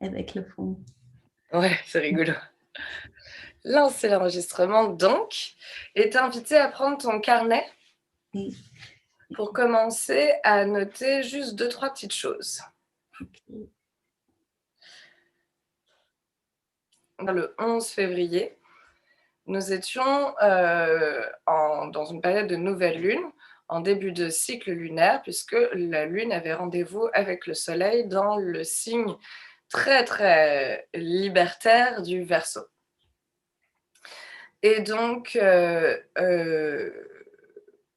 avec le fond. Ouais, c'est rigolo. Lancer l'enregistrement donc et t'inviter à prendre ton carnet Oui, pour commencer à noter juste deux, trois petites choses. ok. Le 11 février, nous étions dans une période de nouvelle lune, en début de cycle lunaire, puisque la lune avait rendez-vous avec le soleil dans le signe très très libertaire du Verseau. Et donc,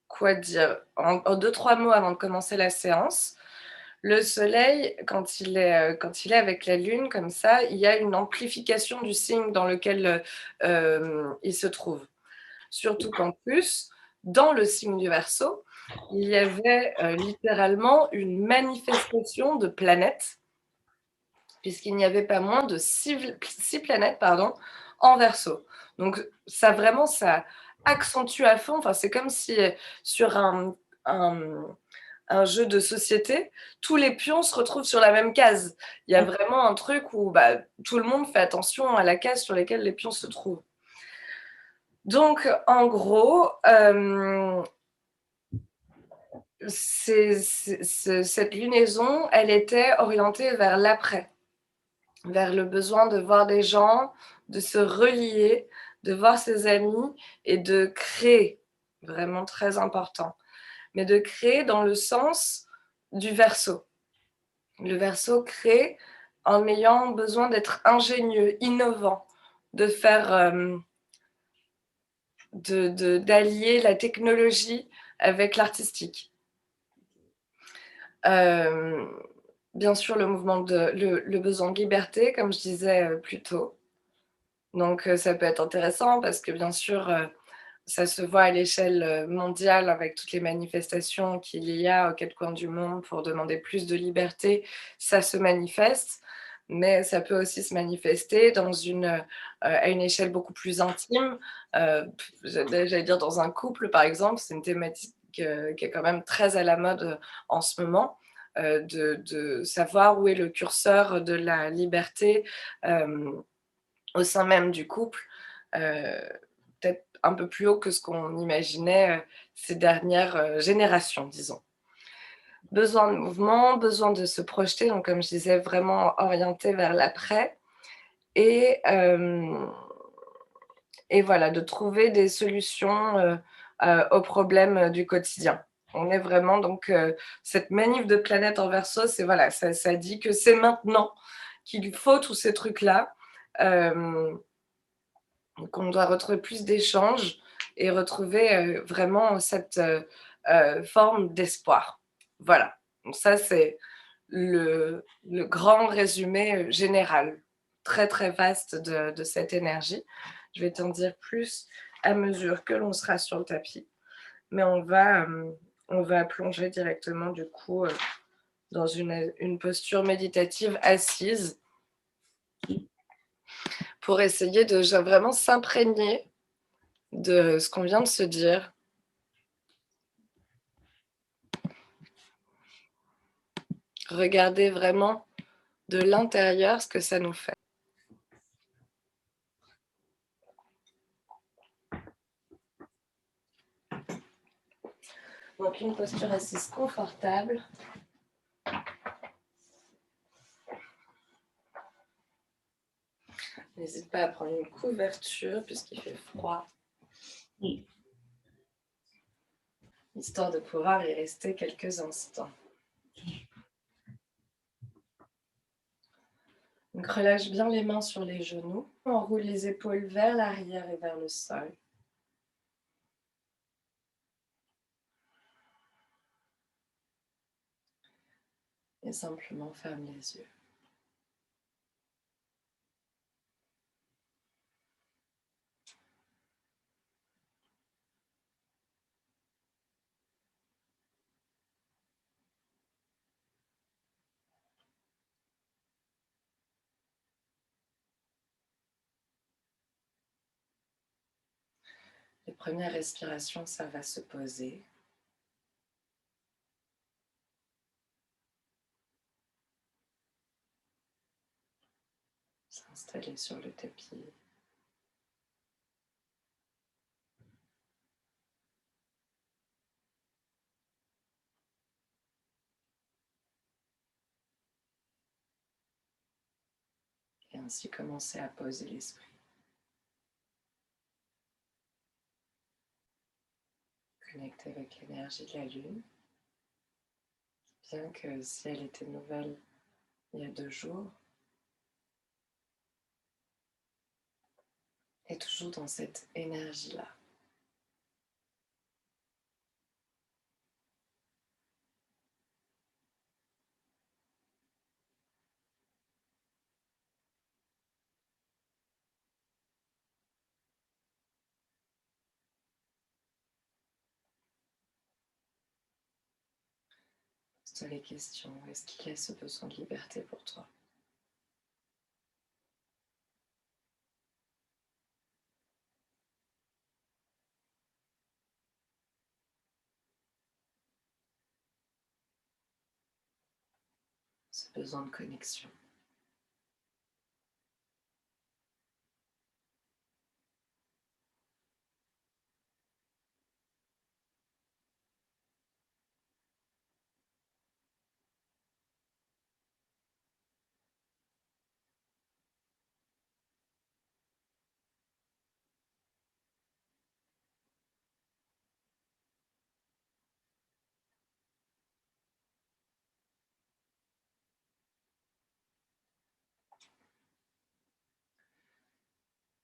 quoi dire? En 2-3 mots avant de commencer la séance, le soleil, quand il est avec la lune comme ça, il y a une amplification du signe dans lequel, il se trouve. Surtout qu'en plus, dans le signe du Verseau, il y avait, littéralement une manifestation de planètes, puisqu'il n'y avait pas moins de 6 planètes, pardon, en Verseau. Donc ça vraiment, ça accentue à fond, enfin, c'est comme si, sur un un jeu de société, tous les pions se retrouvent sur la même case. Il y a vraiment un truc où, bah, tout le monde fait attention à la case sur laquelle les pions se trouvent. Donc en gros, cette lunaison, elle était orientée vers l'après, vers le besoin de voir des gens, de se relier, de voir ses amis et de créer, vraiment très important. Mais de créer dans le sens du Verseau. Le Verseau crée en ayant besoin d'être ingénieux, innovant, de faire, d'allier la technologie avec l'artistique. Euh, Bien sûr, le besoin de liberté, comme je disais plus tôt. Donc, ça peut être intéressant parce que, bien sûr, ça se voit à l'échelle mondiale avec toutes les manifestations qu'il y a aux quatre coins du monde pour demander plus de liberté. Ça se manifeste, mais ça peut aussi se manifester à une échelle beaucoup plus intime. J'allais dire dans un couple, par exemple, c'est une thématique qui est quand même très à la mode en ce moment. De savoir où est le curseur de la liberté au sein même du couple, euh, peut-être un peu plus haut que ce qu'on imaginait ces dernières générations, disons. Besoin de mouvement, besoin de se projeter, donc comme je disais, vraiment orienté vers l'après. Et, euh, et voilà, de trouver des solutions aux problèmes du quotidien. On est vraiment donc cette manif de planète en Verseau, c'est voilà, ça dit que c'est maintenant qu'il faut tous ces trucs-là. Euh, qu'on doit retrouver plus d'échanges et retrouver vraiment cette forme d'espoir. Voilà. Donc ça, c'est le grand résumé général, très très vaste de cette énergie. Je vais t'en dire plus à mesure que l'on sera sur le tapis, mais on va plonger directement du coup dans une posture méditative assise pour essayer de vraiment s'imprégner de ce qu'on vient de se dire. Regardez vraiment de l'intérieur ce que ça nous fait. Donc une posture assise confortable. N'hésite pas à prendre une couverture puisqu'il fait froid. Oui. Histoire de pouvoir y rester quelques instants. Donc relâche bien les mains sur les genoux. Enroule les épaules vers l'arrière et vers le sol. Et simplement ferme les yeux. Les premières respirations, ça va se poser. s'installer sur le tapis. Et ainsi commencer à poser l'esprit. Connecter avec l'énergie de la lune. Bien que si elle était nouvelle il y a 2 jours, et toujours dans cette énergie-là. Pose-toi les questions. Est-ce qu'il y a ce besoin de liberté pour toi? Ce besoin de connexion?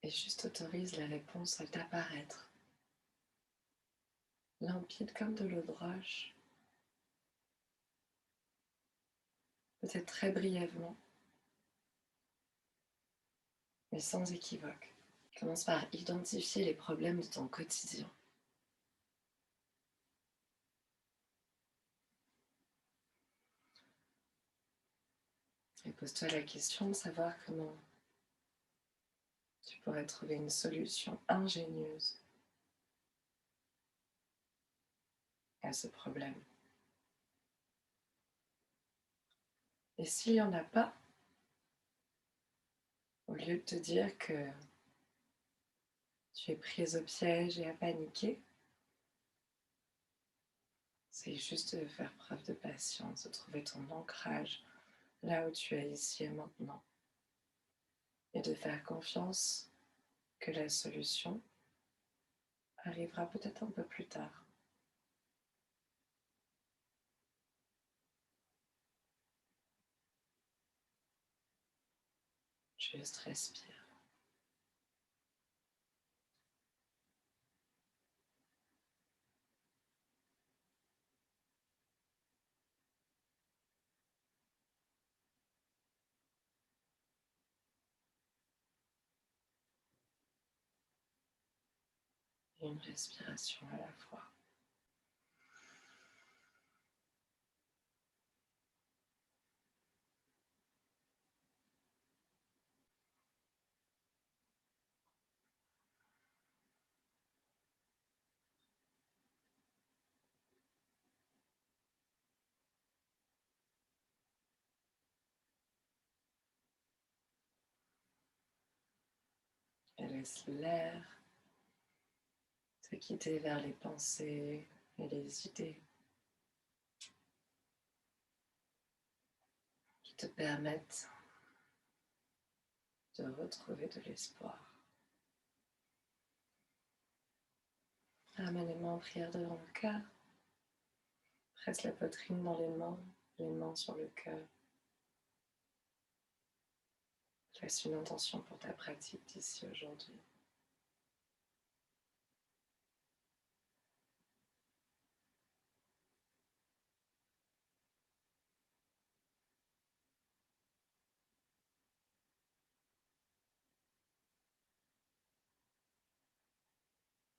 Et juste autorise la réponse à t'apparaître, limpide comme de l'eau de roche, peut-être très brièvement, mais sans équivoque. Commence par identifier les problèmes de ton quotidien. Et pose-toi la question de savoir comment tu pourrais trouver une solution ingénieuse à ce problème. Et s'il n'y en a pas, au lieu de te dire que tu es prise au piège et à paniquer, c'est juste de faire preuve de patience, de trouver ton ancrage là où tu es ici et maintenant. Et de faire confiance que la solution arrivera peut-être un peu plus tard. Juste respire. Une respiration à la fois. Et laisse l'air te guider vers les pensées et les idées qui te permettent de retrouver de l'espoir. Ramène les mains en prière devant le cœur. Presse la poitrine dans les mains sur le cœur. Place une intention pour ta pratique d'ici aujourd'hui.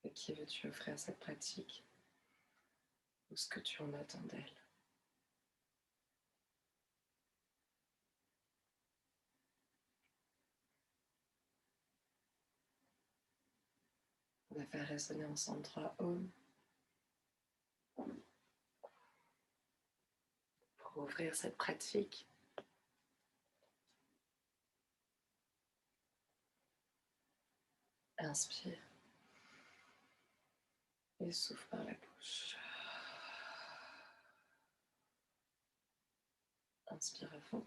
À qui veux-tu offrir cette pratique? Ou ce que tu en attends d'elle? On va faire résonner ensemble 3 ohms pour ouvrir cette pratique. Inspire. Et souffle par la bouche. Inspire à fond.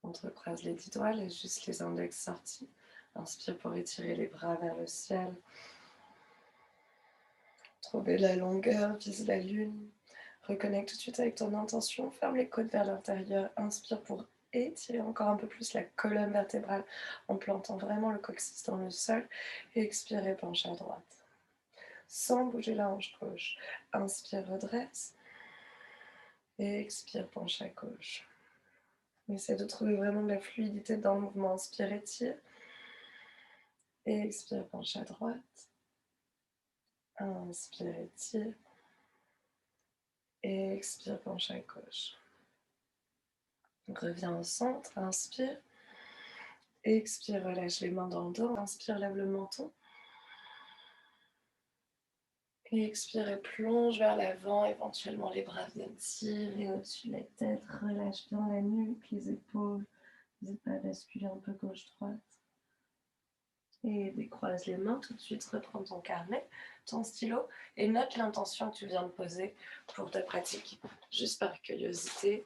Entrecroise les 10 doigts, laisse juste les index sortis. Inspire pour étirer les bras vers le ciel. Trouver la longueur, vise la lune. Reconnecte tout de suite avec ton intention. Ferme les côtes vers l'intérieur. Inspire pour étirer encore un peu plus la colonne vertébrale en plantant vraiment le coccyx dans le sol. Et expire et penche à droite. Sans bouger la hanche gauche. Inspire, redresse. Et expire, penche à gauche. Essaie de trouver vraiment de la fluidité dans le mouvement. Inspire, étire. Et expire, penche à droite. Inspire, étire. Et expire, penche à gauche. Reviens au centre, inspire. Expire, relâche les mains dans le dos. Inspire, lève le menton. Et expire et plonge vers l'avant. Éventuellement, les bras viennent tirer au-dessus de la tête. Relâche bien la nuque, les épaules. N'hésite pas à basculer un peu gauche-droite. Et décroise les mains. Tout de suite, reprends ton carnet, ton stylo et note l'intention que tu viens de poser pour ta pratique. Juste par curiosité,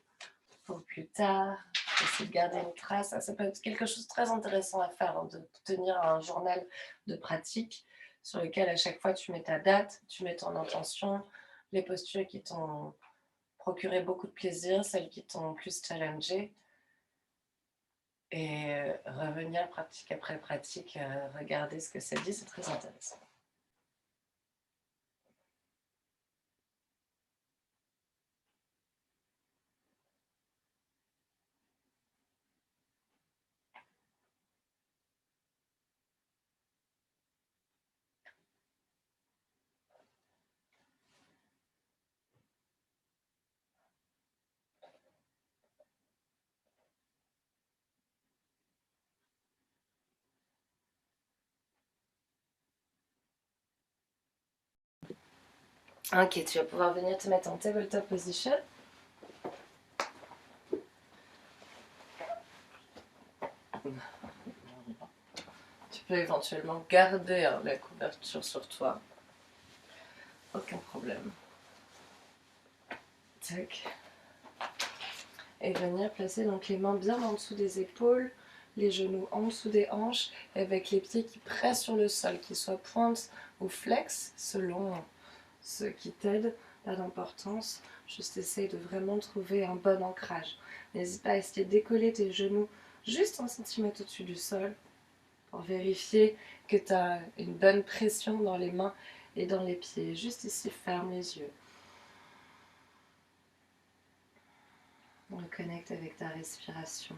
pour plus tard, essayer de garder une trace. Ça peut être quelque chose de très intéressant à faire, hein, de tenir un journal de pratique sur lequel à chaque fois tu mets ta date, tu mets ton intention, les postures qui t'ont procuré beaucoup de plaisir, celles qui t'ont plus challengé. Et revenir pratique après pratique, regarder ce que ça dit, c'est très intéressant. Ok, tu vas pouvoir venir te mettre en tabletop position. Tu peux éventuellement garder la couverture sur toi. Aucun problème. Tac. Et venir placer donc les mains bien en dessous des épaules, les genoux en dessous des hanches, avec les pieds qui pressent sur le sol, qu'ils soient pointe ou flex, selon ce qui t'aide, pas d'importance. Juste essaye de vraiment trouver un bon ancrage. N'hésite pas à essayer de décoller tes genoux juste 1 cm au-dessus du sol pour vérifier que tu as une bonne pression dans les mains et dans les pieds. Juste ici, ferme les yeux. Reconnecte avec ta respiration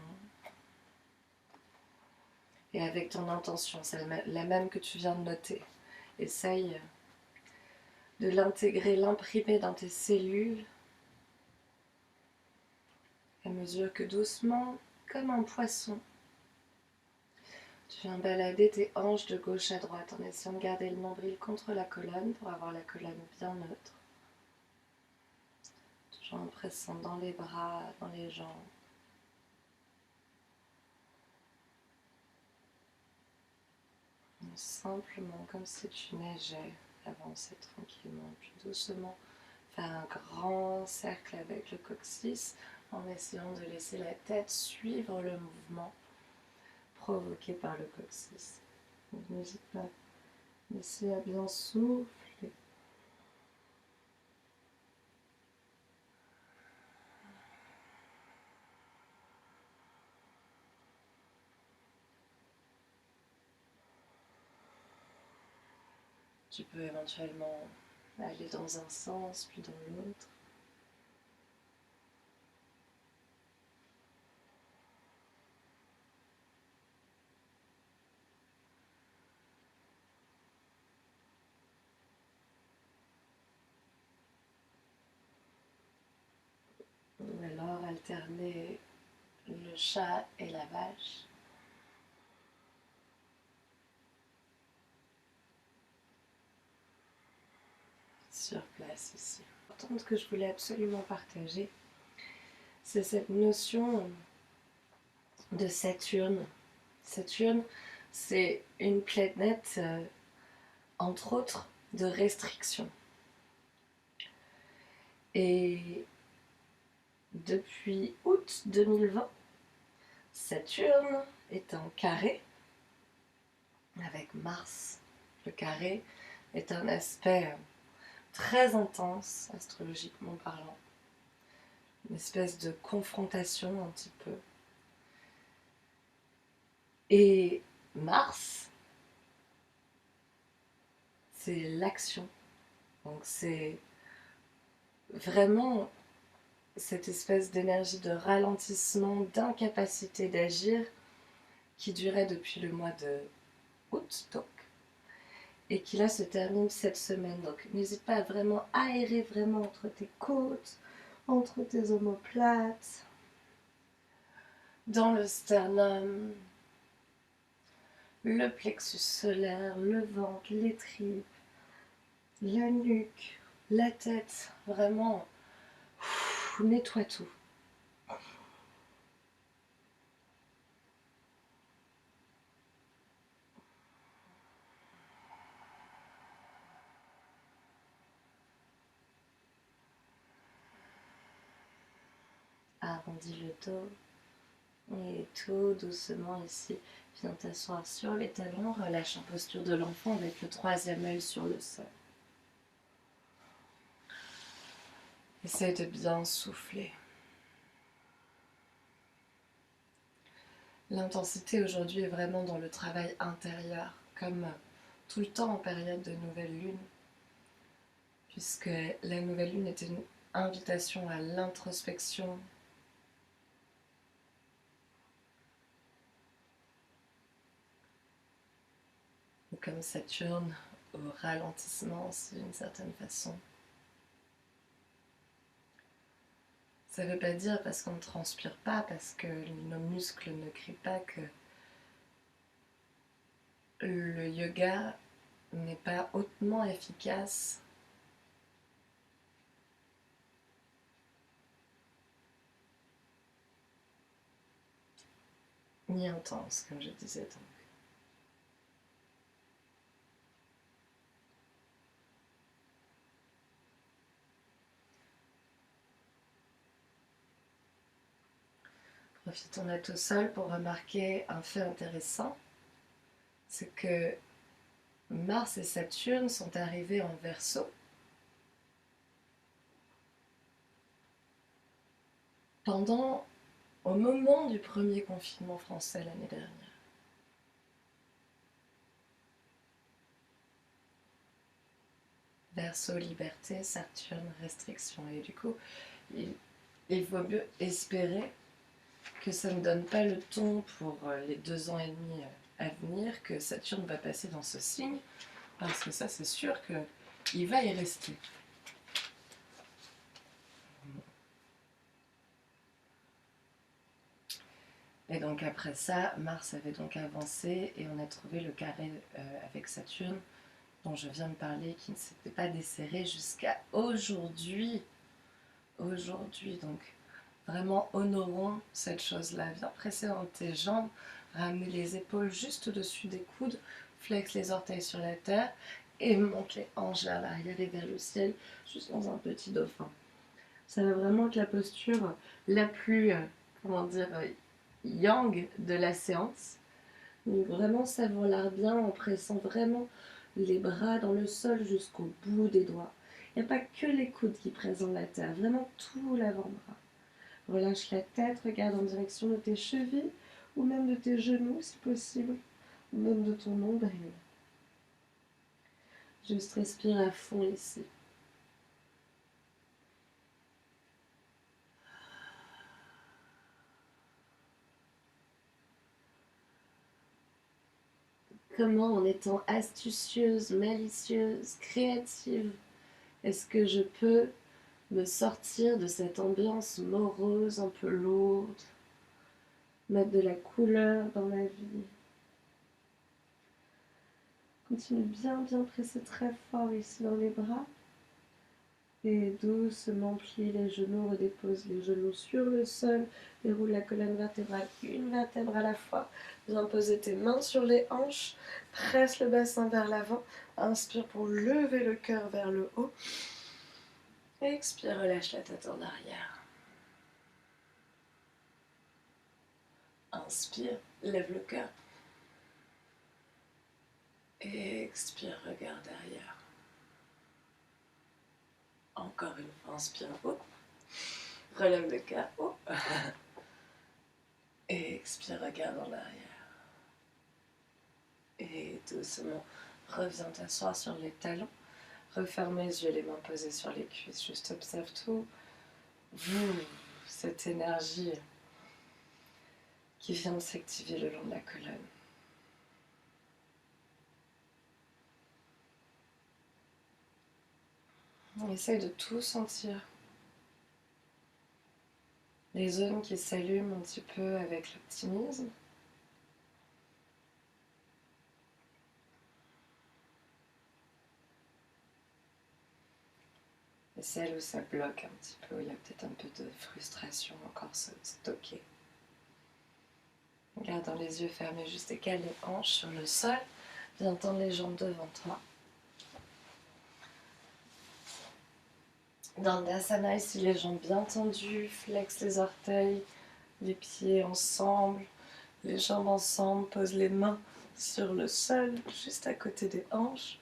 et avec ton intention, c'est la même que tu viens de noter. Essaye de l'intégrer, l'imprimer dans tes cellules à mesure que doucement, comme un poisson, tu viens balader tes hanches de gauche à droite en essayant de garder le nombril contre la colonne pour avoir la colonne bien neutre. Toujours en pressant dans les bras, dans les jambes. Simplement comme si tu neigeais, avancer tranquillement, puis doucement faire un grand cercle avec le coccyx en essayant de laisser la tête suivre le mouvement provoqué par le coccyx. Donc n'hésite pas, essaie à bien souffler. Tu peux éventuellement aller dans un sens, puis dans l'autre. Ou alors alterner le chat et la vache. Sur place ici. Importante que je voulais absolument partager, c'est cette notion de Saturne. Saturne, c'est une planète, entre autres, de restriction. Et depuis août 2020, Saturne est en carré avec Mars. Le carré est un aspect très intense, astrologiquement parlant. Une espèce de confrontation un petit peu. Et Mars, c'est l'action. Donc c'est vraiment cette espèce d'énergie de ralentissement, d'incapacité d'agir qui durait depuis le mois de août, donc, et qui là se termine cette semaine. Donc n'hésite pas à vraiment aérer vraiment entre tes côtes, entre tes omoplates, dans le sternum, le plexus solaire, le ventre, les tripes, la nuque, la tête, vraiment, nettoie tout. Arrondis le dos et tout doucement ici. Viens t'asseoir sur les talons, relâche en posture de l'enfant avec le troisième œil sur le sol. Essaye de bien souffler. L'intensité aujourd'hui est vraiment dans le travail intérieur, comme tout le temps en période de nouvelle lune, puisque la nouvelle lune est une invitation à l'introspection, ou comme Saturne, au ralentissement aussi d'une certaine façon. Ça ne veut pas dire parce qu'on ne transpire pas, parce que nos muscles ne crient pas que le yoga n'est pas hautement efficace ni intense, comme je disais donc. Profitons d'être au sol pour remarquer un fait intéressant, c'est que Mars et Saturne sont arrivés en Verseau au moment du premier confinement français l'année dernière. Verseau, liberté, Saturne, restriction. Et du coup, il vaut mieux espérer que ça ne donne pas le ton pour les 2 ans et demi à venir, que Saturne va passer dans ce signe, parce que ça c'est sûr qu'il va y rester. Et donc après ça, Mars avait donc avancé et on a trouvé le carré avec Saturne dont je viens de parler qui ne s'était pas desserré jusqu'à aujourd'hui. Aujourd'hui, donc vraiment honorons cette chose-là. Viens presser dans tes jambes, ramener les épaules juste au-dessus des coudes, flex les orteils sur la terre et monte les hanches vers l'arrière et vers le ciel, juste dans un petit dauphin. Ça va vraiment être la posture la plus, yang de la séance. Donc vraiment savoure-la bien en pressant vraiment les bras dans le sol jusqu'au bout des doigts. Il n'y a pas que les coudes qui pressent dans la terre, vraiment tout l'avant-bras. Relâche la tête, regarde en direction de tes chevilles ou même de tes genoux si possible, ou même de ton nombril. Juste respire à fond ici. Comment, en étant astucieuse, malicieuse, créative, est-ce que je peux me sortir de cette ambiance morose, un peu lourde, mettre de la couleur dans ma vie? Continue bien presser très fort ici dans les bras. Et doucement plie les genoux, redépose les genoux sur le sol, déroule la colonne vertébrale, une vertèbre à la fois. Viens poser tes mains sur les hanches, presse le bassin vers l'avant, inspire pour lever le cœur vers le haut. Expire, relâche la tête en arrière. Inspire, lève le cœur. Expire, regarde derrière. Encore une fois, inspire haut. Relève le cœur haut. Expire, regarde en arrière. Et doucement, reviens t'asseoir sur les talons. Referme les yeux, les mains posées sur les cuisses. Juste observe tout. Cette énergie qui vient de s'activer le long de la colonne. On essaye de tout sentir. Les zones qui s'allument un petit peu avec l'optimisme. Et celles où ça bloque un petit peu, où il y a peut-être un peu de frustration encore stockée. Garde dans les yeux fermés, juste écale les hanches sur le sol. Viens tendre les jambes devant toi. Dans l'asana, ici, les jambes bien tendues, flex les orteils, les pieds ensemble, les jambes ensemble, pose les mains sur le sol, juste à côté des hanches,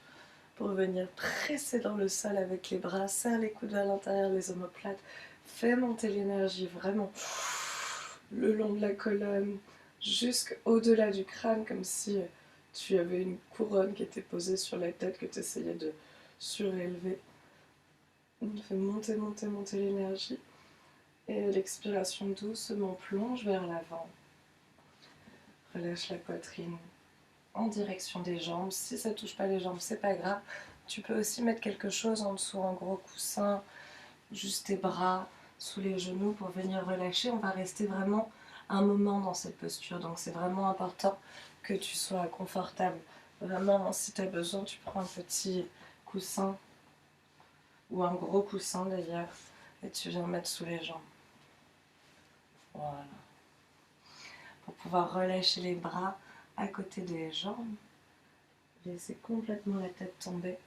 pour venir presser dans le sol avec les bras, serre les coudes vers l'intérieur, les omoplates, fais monter l'énergie vraiment le long de la colonne, jusqu'au-delà du crâne, comme si tu avais une couronne qui était posée sur la tête que tu essayais de surélever. On fait monter l'énergie. Et l'expiration doucement plonge vers l'avant. Relâche la poitrine en direction des jambes. Si ça ne touche pas les jambes, c'est pas grave. Tu peux aussi mettre quelque chose en dessous, un gros coussin, juste tes bras sous les genoux pour venir relâcher. On va rester vraiment un moment dans cette posture. Donc c'est vraiment important que tu sois confortable. Vraiment, si tu as besoin, tu prends un petit coussin ou un gros coussin d'ailleurs et tu viens mettre sous les jambes. Voilà. Pour pouvoir relâcher les bras à côté des jambes, laisser complètement la tête tomber.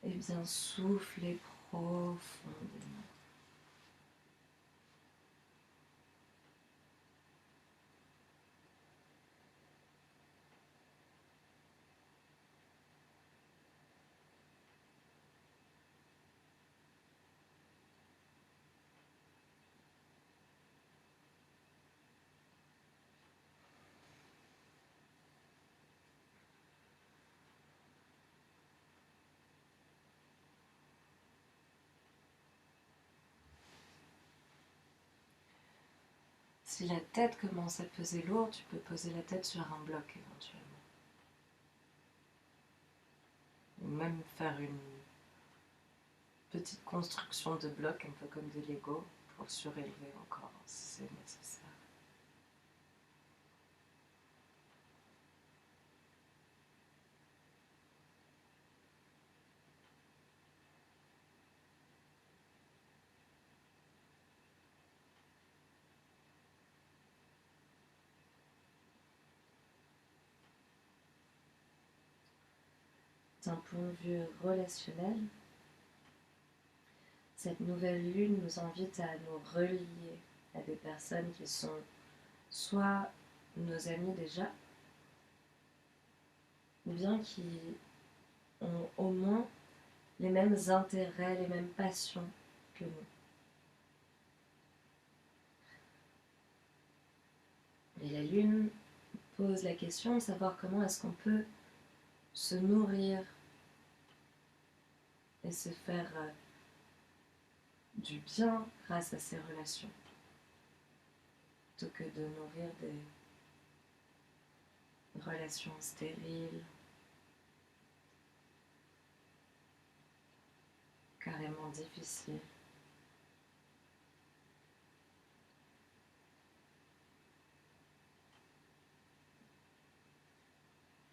Et bien souffler profondément. Si la tête commence à peser lourd, tu peux poser la tête sur un bloc éventuellement. Ou même faire une petite construction de blocs, un peu comme des Lego, pour surélever encore si c'est nécessaire. D'un point de vue relationnel, cette nouvelle lune nous invite à nous relier à des personnes qui sont soit nos amis déjà, ou bien qui ont au moins les mêmes intérêts, les mêmes passions que nous. lune pose la question de savoir comment est-ce qu'on peut se nourrir et se faire du bien grâce à ces relations, plutôt que de nourrir des relations stériles, carrément difficiles.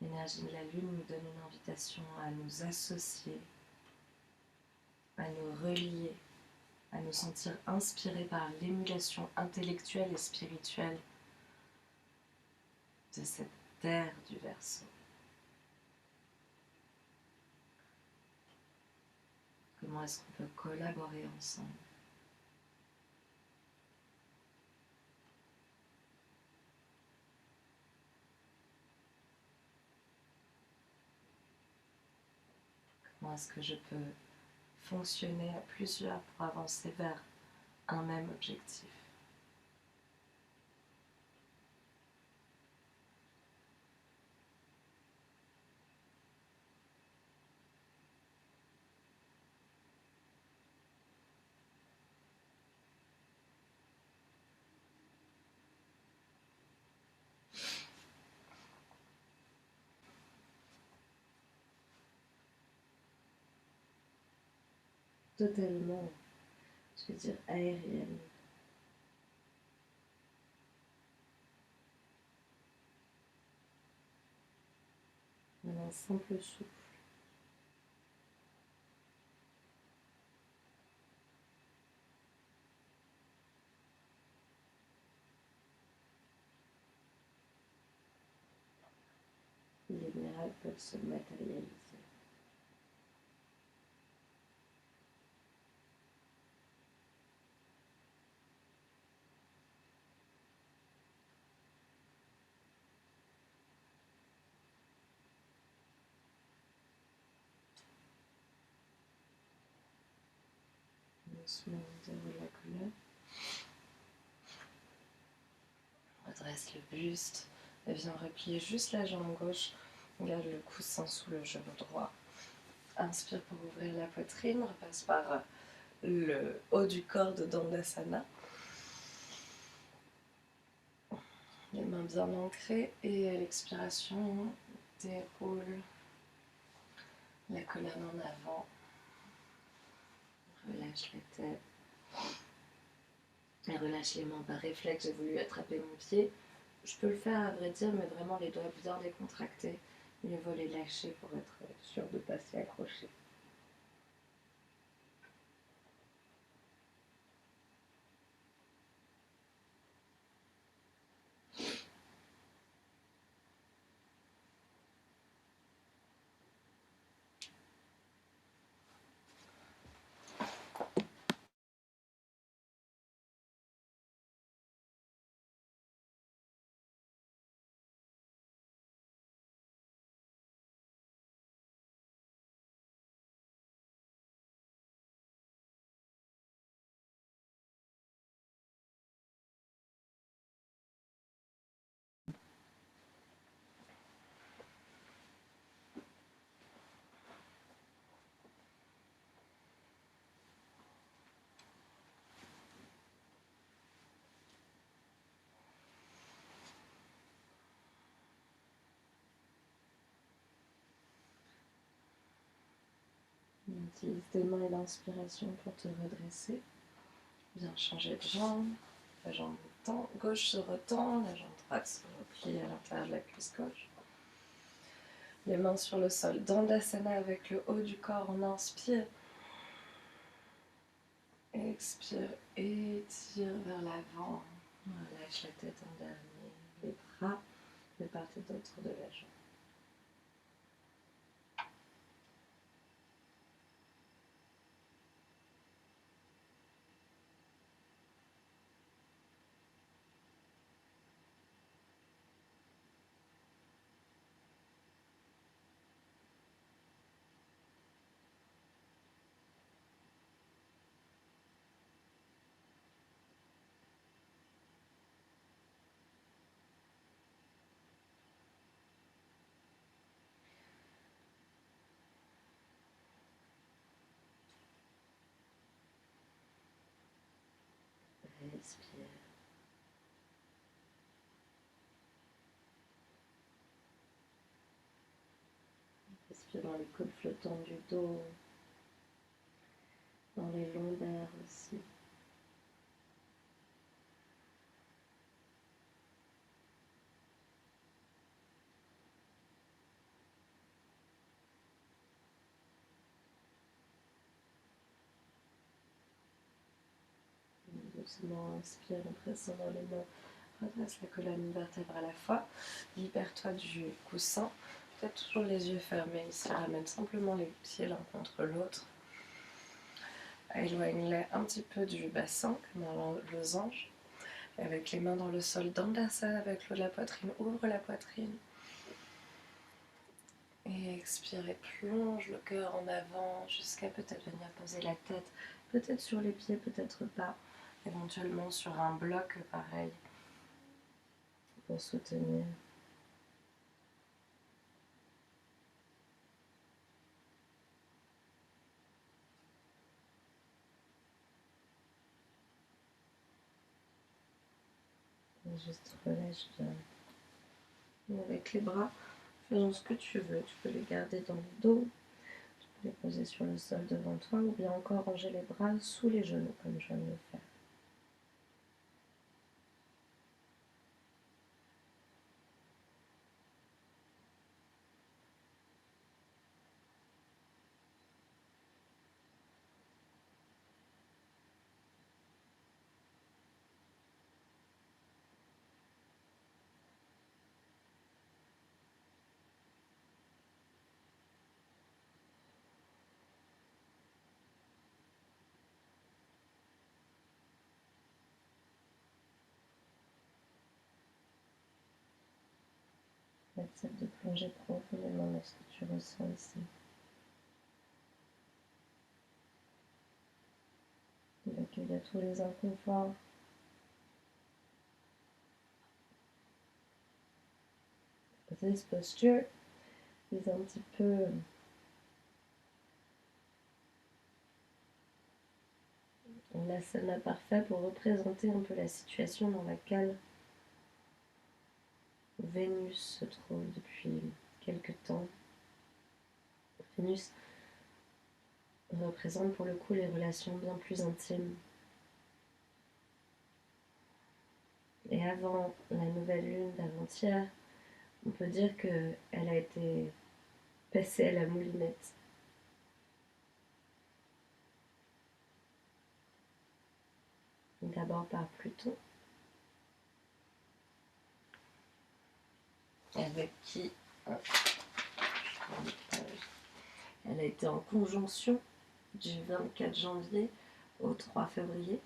L'énergie de la lune nous donne une invitation à nous associer, à nous relier, à nous sentir inspirés par l'émulation intellectuelle et spirituelle de cette terre du Verseau. Comment est-ce qu'on peut collaborer ensemble? Comment est-ce que je peux fonctionner à plusieurs pour avancer vers un même objectif? Totalement, je vais dire aérienne. Un simple souffle. Les miracles peuvent se matérialiser. Doucement, on déroule la colonne. Redresse le buste et viens replier juste la jambe gauche. Garde le coussin sous le genou droit. Inspire pour ouvrir la poitrine. Repasse par le haut du corps de Dandasana. Les mains bien ancrées et à l'expiration, déroule la colonne en avant. Relâche la tête. Et relâche les mains par réflexe. J'ai voulu attraper mon pied. Je peux le faire à vrai dire, mais vraiment les doigts bien décontractés. Mieux vaut les lâcher pour être sûr de ne pas s'y accrocher. Utilise tes mains et l'inspiration pour te redresser. Viens changer de jambe. La jambe gauche se retend, la jambe droite se replie à l'intérieur de la cuisse gauche. Les mains sur le sol. Dandasana avec le haut du corps. On inspire. Expire, étire vers l'avant. Lâche la tête en dernier. Les bras de part et d'autre de la jambe. respire dans les côtes flottantes du dos, dans les lombaires aussi. Doucement, inspire en pressant dans les mains. Redresse la colonne, une vertèbre à la fois. Libère-toi du coussin. Peut-être toujours les yeux fermés. Ici, ramène simplement les pieds l'un contre l'autre. Éloigne-les un petit peu du bassin, comme un losange. Avec les mains dans le sol, Dandasana avec l'eau de la poitrine. Ouvre la poitrine. Et expire et plonge le cœur en avant jusqu'à peut-être venir poser la tête. Peut-être sur les pieds, peut-être pas. Éventuellement sur un bloc pareil. Pour soutenir. Et juste relâche bien. Et avec les bras, faisons ce que tu veux. Tu peux les garder dans le dos, tu peux les poser sur le sol devant toi ou bien encore ranger les bras sous les genoux comme je viens de le faire. Accepte de plonger profondément dans ce que tu ressens ici. D'accueillir tous les inconforts. This posture est un petit peu l'asana parfait pour représenter un peu la situation dans laquelle Vénus se trouve depuis quelque temps. Vénus représente pour le coup les relations bien plus intimes. Et avant la nouvelle lune d'avant-hier, on peut dire qu'elle a été passée à la moulinette. D'abord par Pluton, avec qui elle a été en conjonction du 24 janvier au 3 février.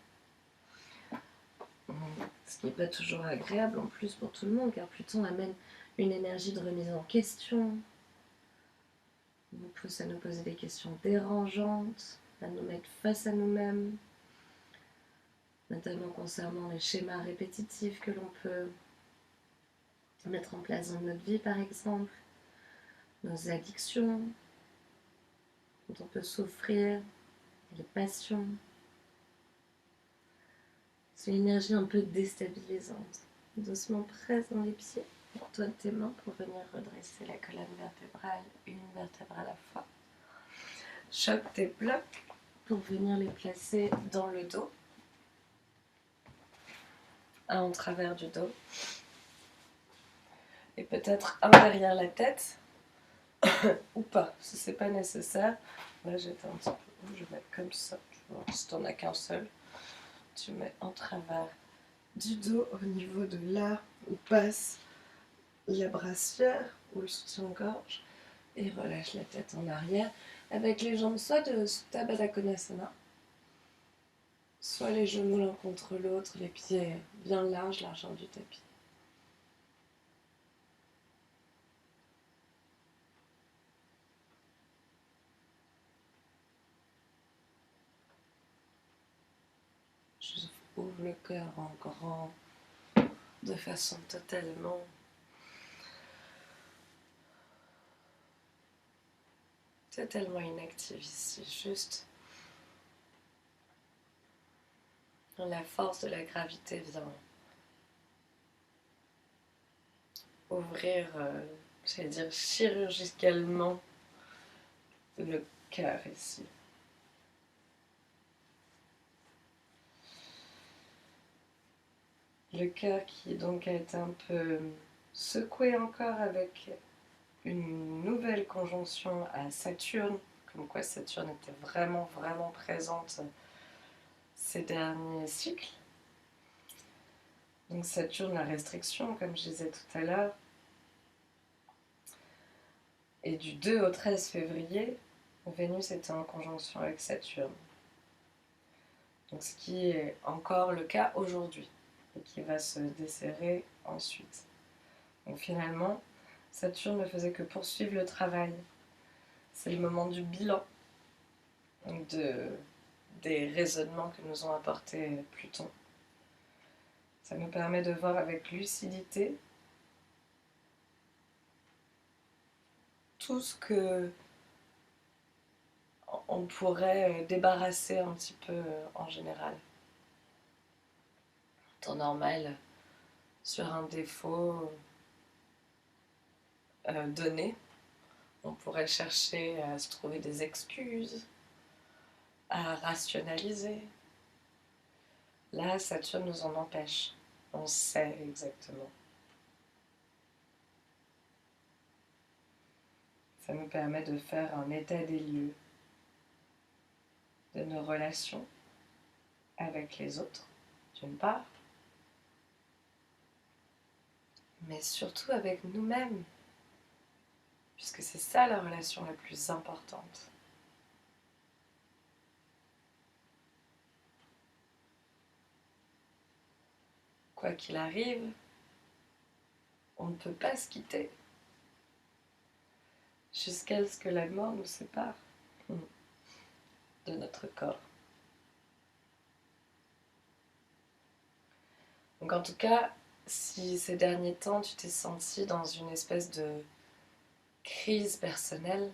Ce qui n'est pas toujours agréable en plus pour tout le monde, car Pluton amène une énergie de remise en question, vous pousse à nous poser des questions dérangeantes, à nous mettre face à nous-mêmes, notamment concernant les schémas répétitifs que l'on peut mettre en place dans notre vie par exemple, nos addictions, dont on peut souffrir, les passions. C'est une énergie un peu déstabilisante. Doucement presse dans les pieds, toi de tes mains pour venir redresser la colonne vertébrale, une vertèbre à la fois. Choque tes blocs pour venir les placer dans le dos, un en travers du dos, et peut-être un derrière la tête, ou pas, si c'est pas nécessaire. Là j'étais un petit peu, je vais mettre comme ça, si t'en as qu'un seul, tu mets en travers du dos au niveau de là où passe la brassière ou le soutien-gorge, et relâche la tête en arrière avec les jambes soit de Supta Baddha Konasana, soit les genoux l'un contre l'autre, les pieds bien larges, largeur du tapis. Je ouvre le cœur en grand, de façon totalement inactive ici, juste la force de la gravité vient ouvrir, j'allais dire chirurgicalement, le cœur ici. Le cœur qui donc a été un peu secoué encore avec une nouvelle conjonction à Saturne, comme quoi Saturne était vraiment présente ces derniers cycles. Donc Saturne, la restriction, comme je disais tout à l'heure. Et du 2 au 13 février, Vénus était en conjonction avec Saturne. Donc ce qui est encore le cas aujourd'hui et qui va se desserrer ensuite. Donc finalement, Saturne ne faisait que poursuivre le travail. C'est le moment du bilan des raisonnements que nous ont apportés Pluton. Ça nous permet de voir avec lucidité tout ce que on pourrait débarrasser un petit peu en général. En temps normal, sur un défaut donné, on pourrait chercher à se trouver des excuses, à rationaliser. Là, Saturne nous en empêche. On sait exactement. Ça nous permet de faire un état des lieux de nos relations avec les autres, d'une part, mais surtout avec nous-mêmes, puisque c'est ça la relation la plus importante. Quoi qu'il arrive, on ne peut pas se quitter jusqu'à ce que la mort nous sépare de notre corps. Donc en tout cas, si ces derniers temps tu t'es senti dans une espèce de crise personnelle,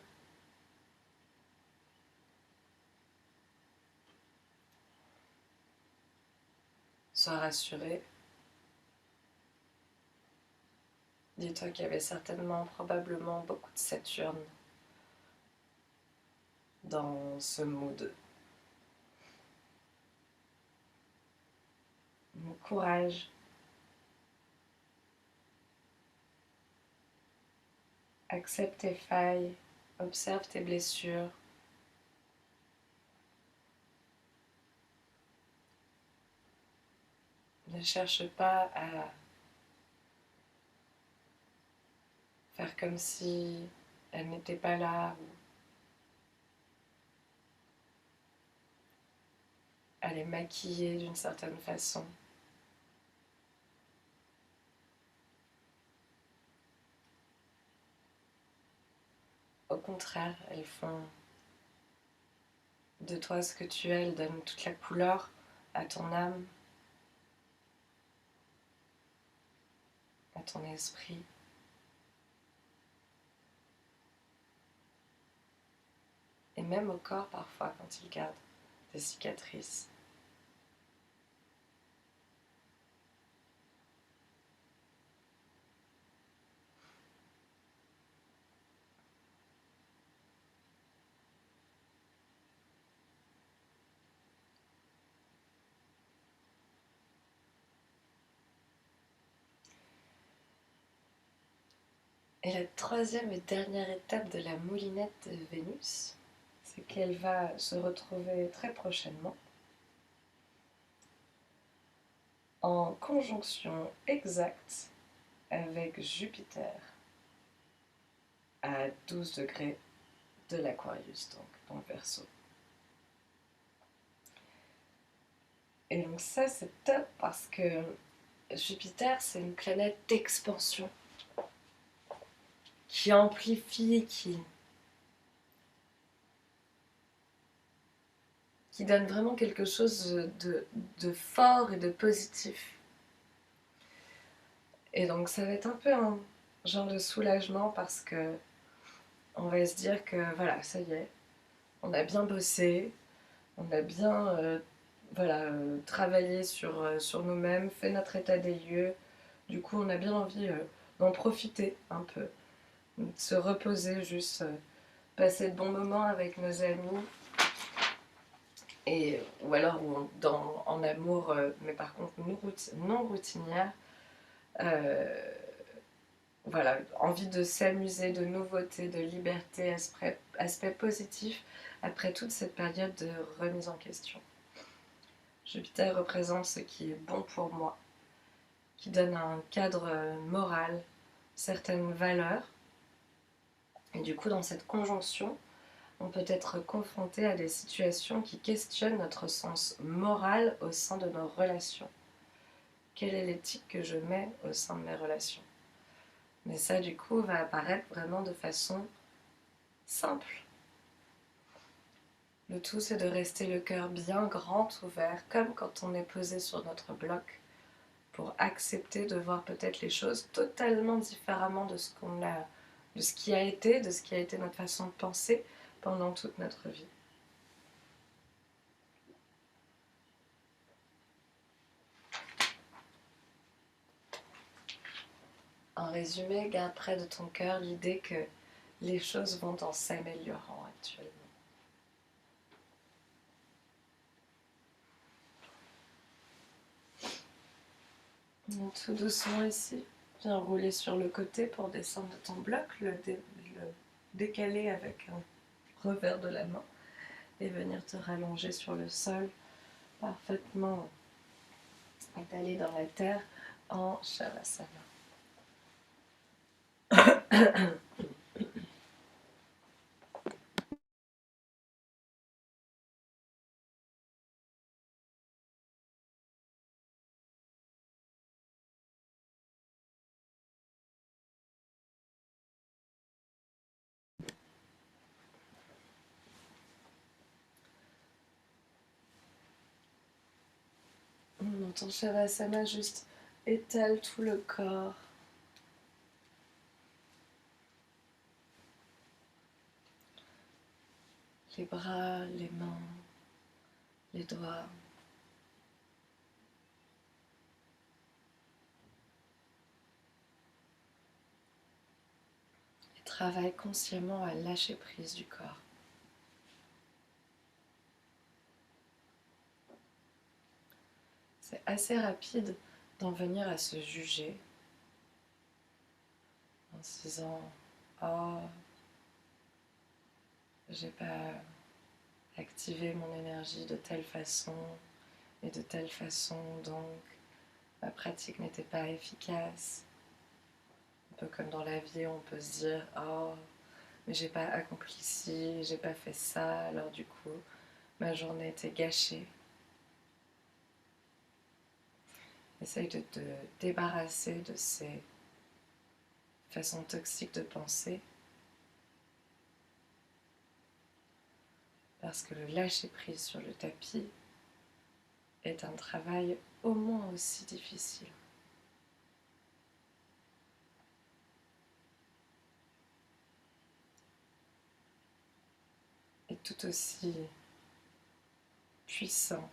sois rassuré. Dis-toi qu'il y avait certainement, probablement beaucoup de Saturne dans ce mood. Donc, courage. Accepte tes failles, observe tes blessures. Ne cherche pas à faire comme si elle n'était pas là ou à les maquiller d'une certaine façon. Au contraire, elles font de toi ce que tu es, elles donnent toute la couleur à ton âme, à ton esprit. Et même au corps parfois quand il garde des cicatrices. Et la troisième et dernière étape de la moulinette de Vénus, c'est qu'elle va se retrouver très prochainement en conjonction exacte avec Jupiter à 12 degrés de l'Aquarius, donc dans le Verseau. Et donc ça c'est top parce que Jupiter c'est une planète d'expansion qui amplifie, qui donne vraiment quelque chose de fort et de positif. Et donc ça va être un peu un genre de soulagement parce que on va se dire que voilà, ça y est, on a bien bossé, on a bien travaillé sur nous-mêmes, fait notre état des lieux. Du coup, on a bien envie d'en profiter un peu, de se reposer juste passer de bons moments avec nos amis, ou alors en amour, mais par contre non routinière. Voilà, envie de s'amuser, de nouveautés, de liberté, aspect positif après toute cette période de remise en question. Jupiter représente ce qui est bon pour moi, qui donne un cadre moral, certaines valeurs. Et du coup, dans cette conjonction, on peut être confronté à des situations qui questionnent notre sens moral au sein de nos relations. Quelle est l'éthique que je mets au sein de mes relations? Mais ça, du coup, va apparaître vraiment de façon simple. Le tout, c'est de rester le cœur bien grand ouvert, comme quand on est posé sur notre bloc, pour accepter de voir peut-être les choses totalement différemment de de ce qui a été notre façon de penser pendant toute notre vie. En résumé, garde près de ton cœur l'idée que les choses vont en s'améliorant actuellement. Donc, tout doucement ici, viens rouler sur le côté pour descendre de ton bloc, le décaler avec un revers de la main et venir te rallonger sur le sol, parfaitement étalé dans la terre en Shavasana. Dans ton Shavasana, juste étale tout le corps. Les bras, les mains, les doigts. Et travaille consciemment à lâcher prise du corps. C'est assez rapide d'en venir à se juger en se disant « Oh, j'ai pas activé mon énergie de telle façon et de telle façon, donc ma pratique n'était pas efficace. » Un peu comme dans la vie, on peut se dire « Oh, mais j'ai pas accompli ci, j'ai pas fait ça, alors du coup, ma journée était gâchée. » Essaye de te débarrasser de ces façons toxiques de penser, parce que le lâcher prise sur le tapis est un travail au moins aussi difficile. Et tout aussi puissant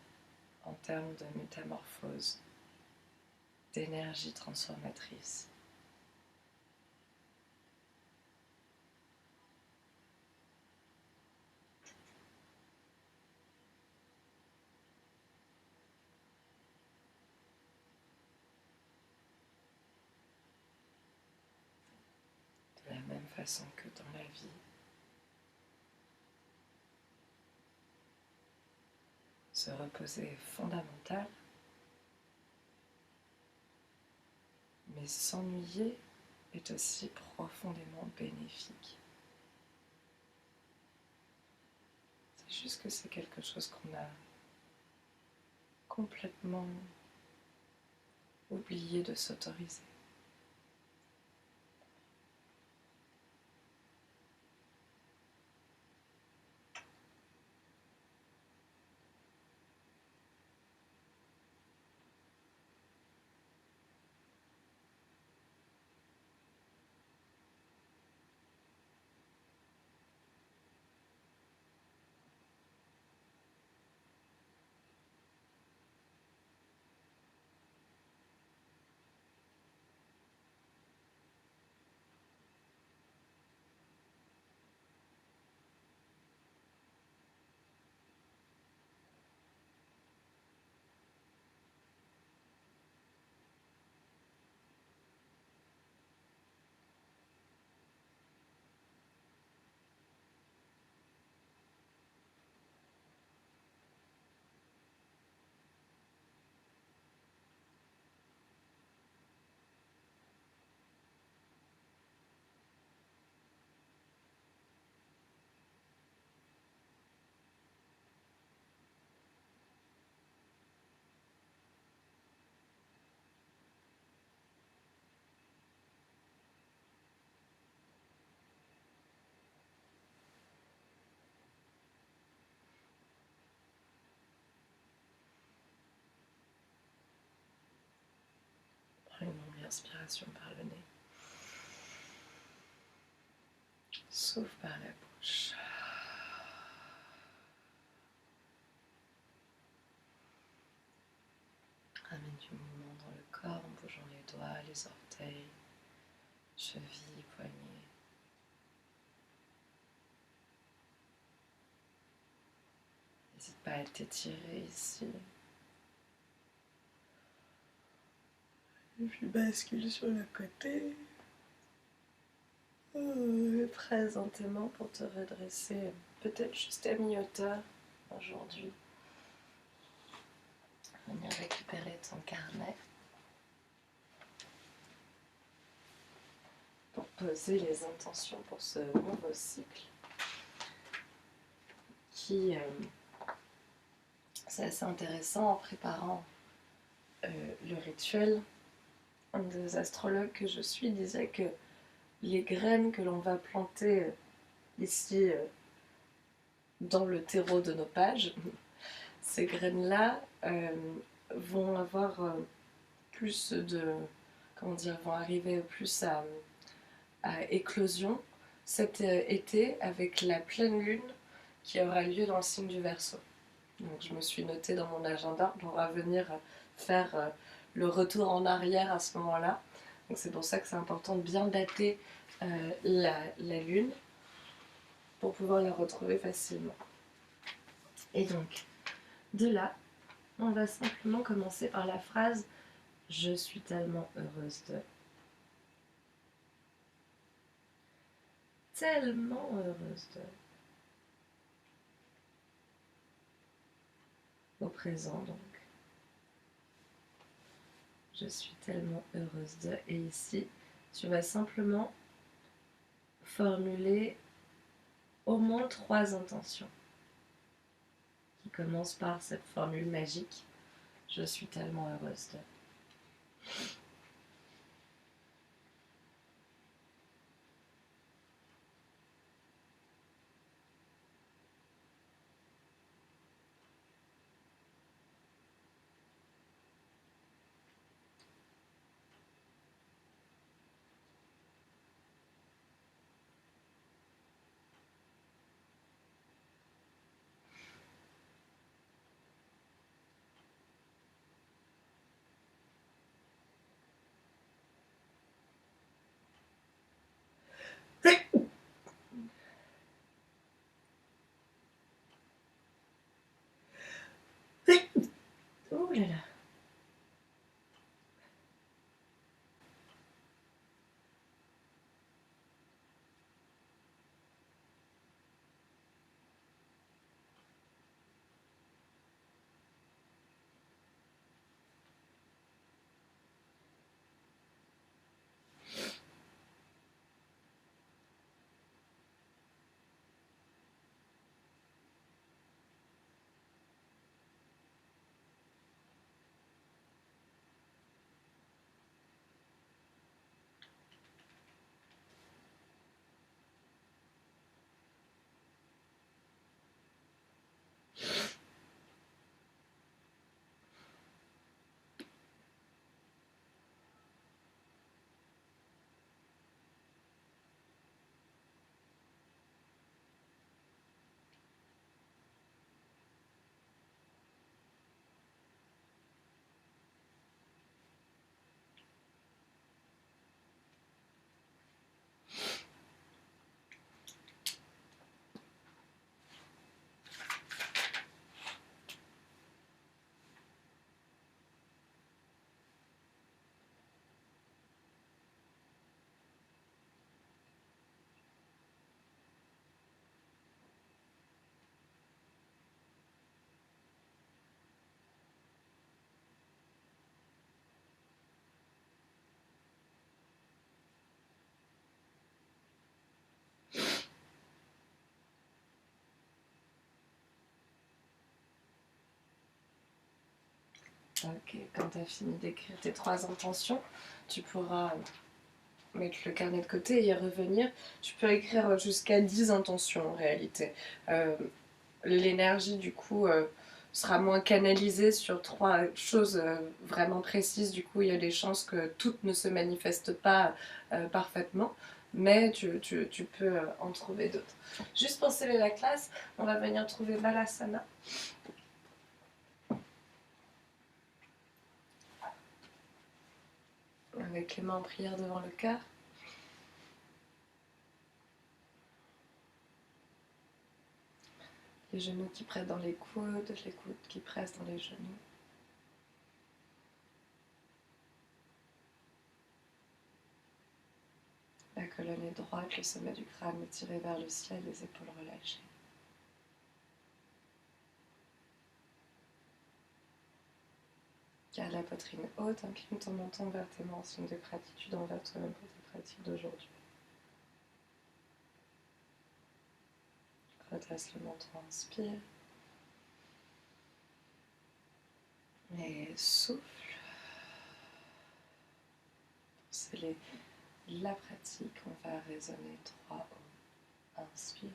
en termes de métamorphose, d'énergie transformatrice. De la même façon que dans la vie, se reposer est fondamental, mais s'ennuyer est aussi profondément bénéfique. C'est juste que c'est quelque chose qu'on a complètement oublié de s'autoriser. inspiration par le nez. Souffle par la bouche. Ramène du mouvement dans le corps en bougeant les doigts, les orteils, chevilles, poignets. N'hésite pas à t'étirer ici. Et puis bascule sur le côté. Présent tes mains pour te redresser, peut-être juste à mi-hauteur aujourd'hui. Venir récupérer ton carnet pour poser les intentions pour ce nouveau cycle qui, c'est assez intéressant en préparant le rituel. Un des astrologues que je suis disait que les graines que l'on va planter ici dans le terreau de nos pages, ces graines-là vont avoir plus de, comment dire, vont arriver plus à éclosion cet été avec la pleine lune qui aura lieu dans le signe du Verseau. Donc je me suis notée dans mon agenda pour venir faire le retour en arrière à ce moment-là. Donc c'est pour ça que c'est important de bien dater la lune pour pouvoir la retrouver facilement. Et donc, de là, on va simplement commencer par la phrase « Je suis tellement heureuse de… » Tellement heureuse de… Au présent donc. Je suis tellement heureuse de… Et ici, tu vas simplement formuler au moins 3 intentions qui commencent par cette formule magique. Je suis tellement heureuse de… Oh là là. Ok, quand tu as fini d'écrire tes 3 intentions, tu pourras mettre le carnet de côté et y revenir. Tu peux écrire jusqu'à 10 intentions en réalité. L'énergie du coup sera moins canalisé sur 3 choses vraiment précises. Du coup, il y a des chances que toutes ne se manifestent pas parfaitement, mais tu peux en trouver d'autres. Juste pour sceller la classe, on va venir trouver Balasana. Avec les mains en prière devant le cœur. Les genoux qui pressent dans les coudes qui pressent dans les genoux. La colonne est droite, le sommet du crâne est tiré vers le ciel, les épaules relâchées. Garde la poitrine haute, incline ton menton vers tes mains en signe de gratitude envers toi-même pour ta pratique d'aujourd'hui. Redresse le menton, inspire. Et souffle. C'est la pratique, on va résonner 3 O. Inspire.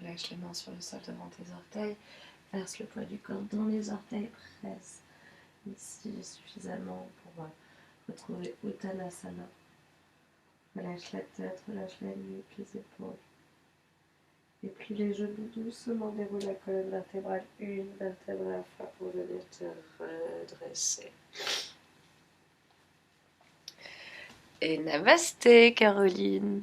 Relâche les mains sur le sol devant tes orteils. Verse le poids du corps dans les orteils. Presse ici suffisamment pour retrouver Uttanasana. Relâche la tête, relâche la nuque, les épaules. Et puis les genoux doucement, déroule la colonne vertébrale, une vertèbre à la fois pour venir te redresser. Et namasté Caroline.